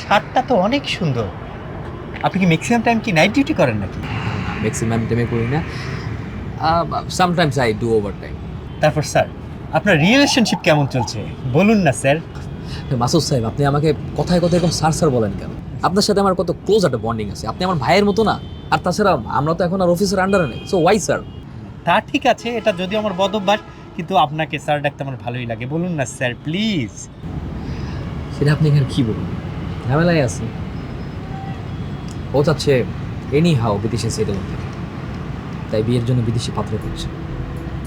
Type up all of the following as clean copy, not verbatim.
শার্টটা তো অনেক সুন্দর। আপনি কি ম্যাক্সিমাম টাইম কি নাইট ডিউটি করেন নাকি? ম্যাক্সিমাম টাইমে করি না, sometimes I do over time. তারপর স্যার, আপনার রিলেশনশিপ কেমন চলছে বলুন না স্যার। মাসুদ সাহেব, আপনি আমাকে কথায় কথায় এরকম স্যার স্যার বলেন কেন? আপনার সাথে আমার কত ক্লোজ একটা বন্ডিং আছে, আপনি আমার ভাইয়ের মতো না? আর তাছাড়া আমরা তো এখন আর অফিসের আন্ডারে নেই, সো ওয়াই স্যার? তা ঠিক আছে, এটা যদিও আমার বদ অভ্যাস, কিন্তু আপনাকে স্যার ডাকতে আমার ভালোই লাগে। বলুন না স্যার প্লিজ। সেটা আপনি এখানে কী বলুন, ঝামেলায় আছে। ও চাচ্ছে এনি হাও বিদেশে সেটেল হতে, তাই বিয়ের জন্য বিদেশি পাত্র করছে।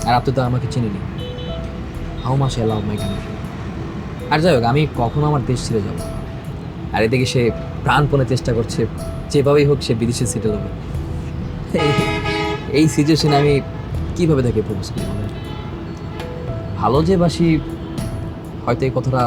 আর আপনি তো আমাকে চিনেনি, how much I love my country. আর যাই হোক, আমি কখনো আমার দেশ ছেড়ে যাব না। আর এদিকে সে প্রাণপণে চেষ্টা করছে যেভাবেই হোক সে বিদেশে সেটেল হবে। এই সিচুয়েশনে আমি কিভাবে তাকে প্রপোজ করি বলেন? ভালো যে বাসি, হয়তো এই কথাটা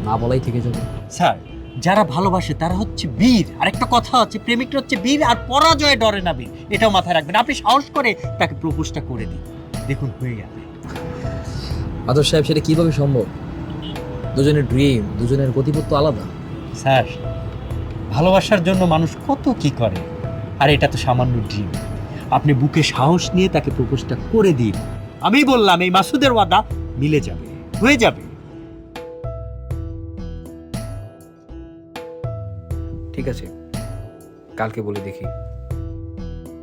না বলাই থেকে যাবে। স্যার, যারা ভালোবাসে তারা হচ্ছে বীর। আরেকটা কথা আছে, প্রেমিকটা হচ্ছে বীর আর পরাজয়ে ডরে না বীর। এটাও মাথায় রাখবেন। আপনি সাহস করে তাকে প্রপোজটা করে দিন, দেখুন হয়ে যাবে। মাধব সাহেব, সেটা কিভাবে সম্ভব? দুজনের ড্রিম, দুজনের গতিপথ তো আলাদা। স্যার, ভালোবাসার জন্য মানুষ কত কি করে, আর এটা তো সামান্য ড্রিম। আপনি বুকে সাহস নিয়ে তাকে প্রপোজটা করে দিন। আমি বললাম এই মাসুদের ওয়াদা মিলে যাবে, হয়ে যাবে। ঠিক আছে, কালকে বলে দেখি।